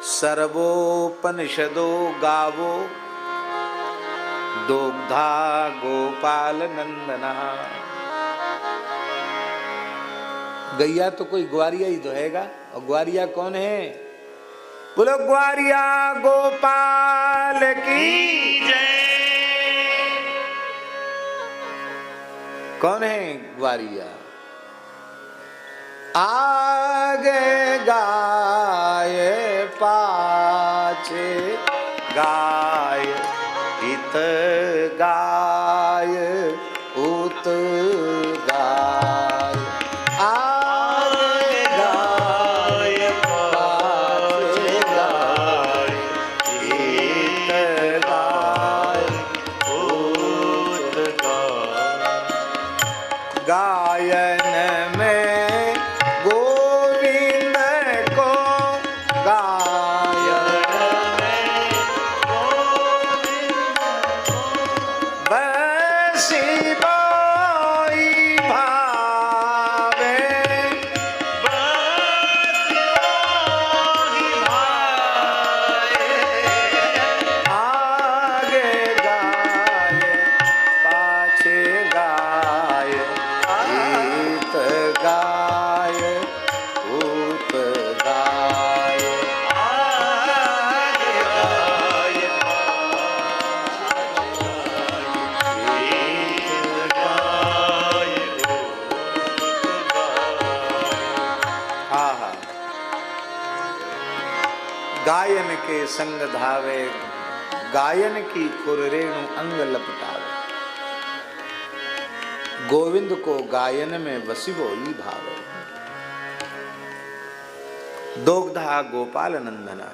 सर्वोपनिषदो गावो दुग्धा गोपाल नंदना। गैया तो कोई ग्वारिया ही तो हैगा, और ग्वारिया कौन है? बोलो ग्वारिया गोपाल की जय। कौन है ग्वारिया? आगे गाय पाछे गाय, इत गाय उत गाय। आगे गाय पाछे गाय, इत गाय उत गाय। गायन में गोविंद को, गायन में गोविंद को, बसी बोई भावे, बसी बोई भावे। आगे गाय पाछे गाय, इत गाय उत गाय। आगे गाय इत गाय उत गाय। आहा, गायन के संग धावे, गायन की कुरेणु अंग लपटावे। गोविंद को गायन में वसिवो ही भावे, दोग्धा गोपाल नंदना।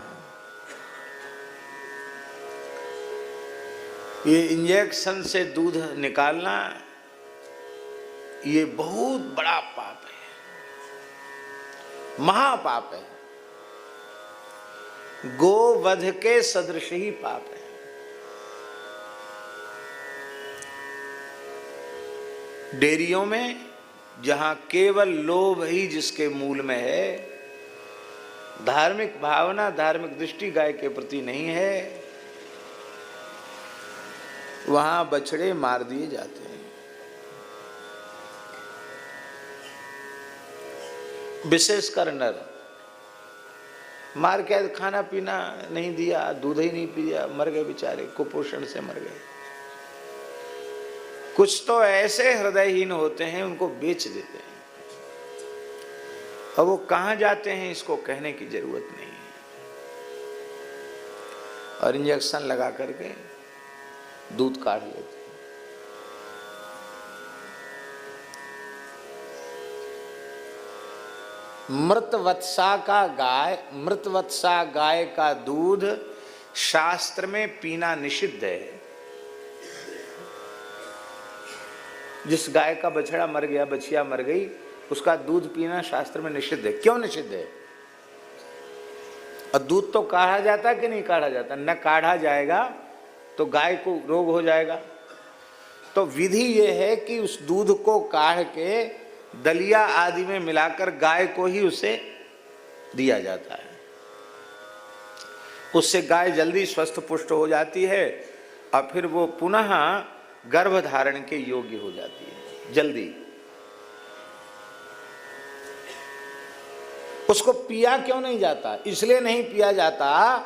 ये इंजेक्शन से दूध निकालना ये बहुत बड़ा पाप है, महापाप है। गोवध के सदृश ही पाप है। डेयरियों में जहां केवल लोभ ही जिसके मूल में है, धार्मिक भावना धार्मिक दृष्टि गाय के प्रति नहीं है, वहां बछड़े मार दिए जाते हैं। विशेषकर नर मार के खाना पीना नहीं दिया, दूध ही नहीं पिया, मर गए बेचारे, कुपोषण से मर गए। कुछ तो ऐसे हृदयहीन होते हैं, उनको बेच देते हैं। अब वो कहां जाते हैं इसको कहने की जरूरत नहीं है, और इंजेक्शन लगा करके दूध काढ़ लेते हैं। मृतवत्सा गाय का दूध शास्त्र में पीना निषिद्ध है। जिस गाय का बछड़ा मर गया, बछिया मर गई, उसका दूध पीना शास्त्र में निषिद्ध है। क्यों निषिद्ध है? और दूध तो काढ़ा जाता कि नहीं काढ़ा जाता? न काढ़ा जाएगा तो गाय को रोग हो जाएगा। तो विधि ये है कि उस दूध को काढ़ के दलिया आदि में मिलाकर गाय को ही उसे दिया जाता है। उससे गाय जल्दी स्वस्थ पुष्ट हो जाती है और फिर वो पुनः गर्भ धारण के योग्य हो जाती है जल्दी। उसको पिया क्यों नहीं जाता? इसलिए नहीं पिया जाता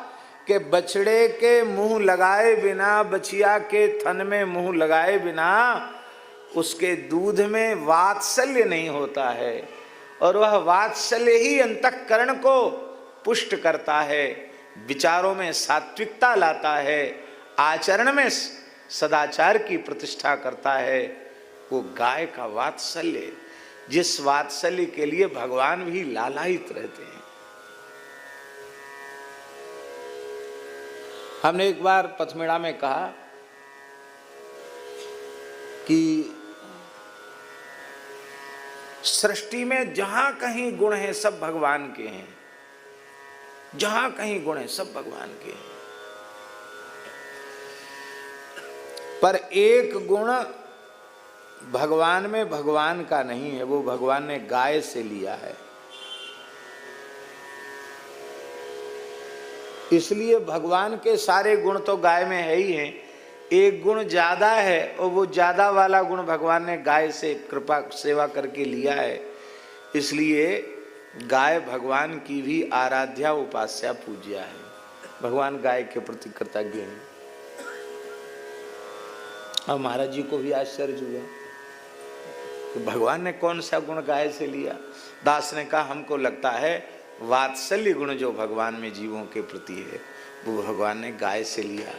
कि बछड़े के मुंह लगाए बिना, बछिया के थन में मुंह लगाए बिना उसके दूध में वात्सल्य नहीं होता है, और वह वात्सल्य ही अंतःकरण को पुष्ट करता है, विचारों में सात्विकता लाता है, आचरण में सदाचार की प्रतिष्ठा करता है। वो गाय का वात्सल्य, जिस वात्सल्य के लिए भगवान भी लालायित रहते हैं। हमने एक बार पथमेड़ा में कहा कि सृष्टि में जहां कहीं गुण है सब भगवान के हैं, जहां कहीं गुण है सब भगवान के हैं, पर एक गुण भगवान में भगवान का नहीं है, वो भगवान ने गाय से लिया है। इसलिए भगवान के सारे गुण तो गाय में है ही हैं, एक गुण ज्यादा है और वो ज्यादा वाला गुण भगवान ने गाय से कृपा सेवा करके लिया है। इसलिए गाय भगवान की भी आराध्या उपास्या पूज्या है। भगवान गाय के प्रति कृतज्ञ हैं। और महाराज जी को भी आश्चर्य हुआ कि भगवान ने कौन सा गुण गाय से लिया। दास ने कहा हमको लगता है वात्सल्य गुण जो भगवान में जीवों के प्रति है वो भगवान ने गाय से लिया।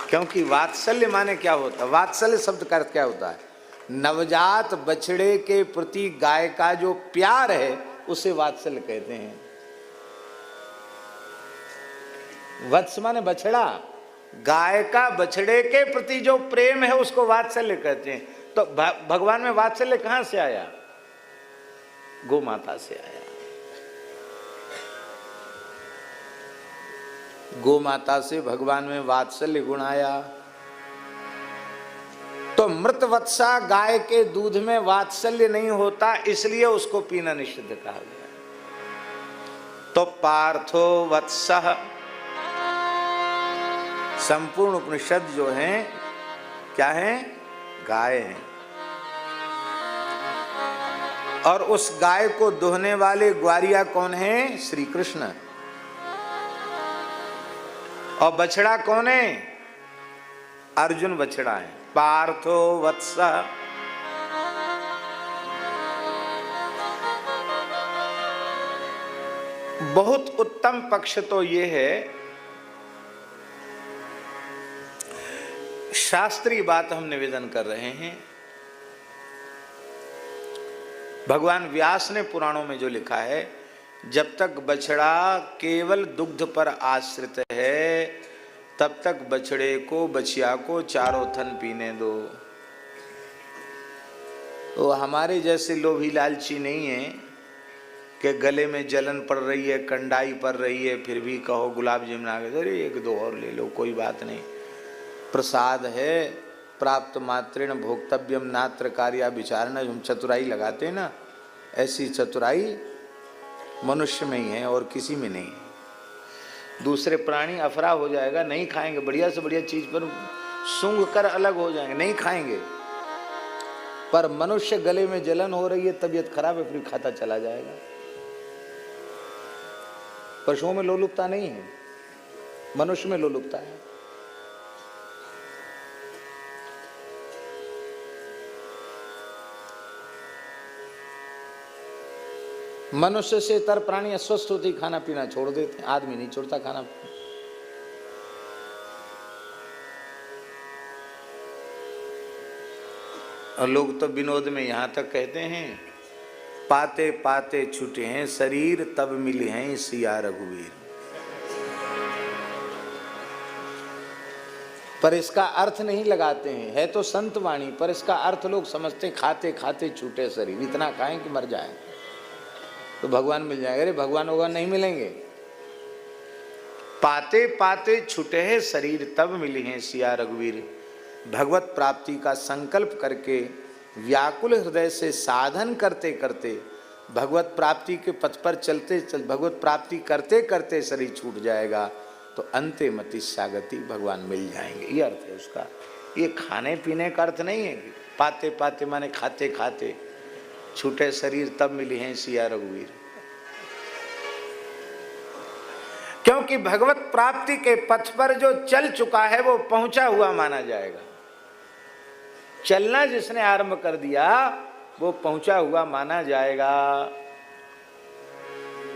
क्योंकि वात्सल्य माने क्या होता है? वात्सल्य शब्द का अर्थ क्या होता है? नवजात बछड़े के प्रति गाय का जो प्यार है उसे वात्सल्य कहते हैं। वत्स माने बछड़ा, गाय का बछड़े के प्रति जो प्रेम है उसको वात्सल्य कहते हैं। तो भगवान में वात्सल्य कहां से आया? गौ माता से आया। गौ माता से भगवान में वात्सल्य गुण आया। तो मृत वत्सा गाय के दूध में वात्सल्य नहीं होता, इसलिए उसको पीना निषिद्ध कहा गया। तो पार्थो वत्सः, संपूर्ण उपनिषद जो हैं क्या है? गाय हैं। और उस गाय को दोहने वाले ग्वारिया कौन है? श्री कृष्ण। और बछड़ा कौन है? अर्जुन बछड़ा है। पार्थो वत्सः, बहुत उत्तम पक्ष तो ये है, शास्त्रीय बात हम निवेदन कर रहे हैं। भगवान व्यास ने पुराणों में जो लिखा है, जब तक बछड़ा केवल दुग्ध पर आश्रित है तब तक बछड़े को बछिया को चारों थन पीने दो। तो हमारे जैसे लोभी लालची नहीं है कि गले में जलन पड़ रही है, कंडाई पड़ रही है, फिर भी कहो गुलाब जामुन आ गए, अरे एक दो और ले लो, कोई बात नहीं, प्रसाद है, प्राप्त मात्रेण भोक्तव्यम नात्र कार्या विचारणा। हम चतुराई लगाते हैं ना, ऐसी चतुराई मनुष्य में ही है और किसी में नहीं है। दूसरे प्राणी अफरा हो जाएगा, नहीं खाएंगे, बढ़िया से बढ़िया चीज पर सूंघ कर अलग हो जाएंगे, नहीं खाएंगे। पर मनुष्य गले में जलन हो रही है, तबीयत खराब है, फिर खाता चला जाएगा। पशुओं में लोलुपता नहीं है, मनुष्य में लोलुपता है। मनुष्य से तर प्राणी अस्वस्थ होते ही खाना पीना छोड़ देते, आदमी नहीं छोड़ता खाना पीना। और लोग तो विनोद में यहां तक कहते हैं, पाते पाते छूटे हैं शरीर तब मिले हैं सिया रघुवीर। पर इसका अर्थ नहीं लगाते हैं, है तो संत वाणी, पर इसका अर्थ लोग समझते खाते खाते छूटे शरीर, इतना खाएं कि मर जाएं तो भगवान मिल जाएंगे। अरे भगवान होगा नहीं मिलेंगे। पाते पाते छूटे हैं शरीर तब मिले हैं सिया रघुवीर। भगवत प्राप्ति का संकल्प करके व्याकुल हृदय से साधन करते करते, भगवत प्राप्ति के पथ पर चलते चल भगवत प्राप्ति करते करते शरीर छूट जाएगा तो अंते मति सागति, भगवान मिल जाएंगे। ये अर्थ है उसका। ये खाने पीने का अर्थ नहीं है कि पाते पाते माने खाते खाते छूटे शरीर तब मिले हैं सिया रघुवीर। क्योंकि भगवत प्राप्ति के पथ पर जो चल चुका है वो पहुंचा हुआ माना जाएगा। चलना जिसने आरंभ कर दिया वो पहुंचा हुआ माना जाएगा।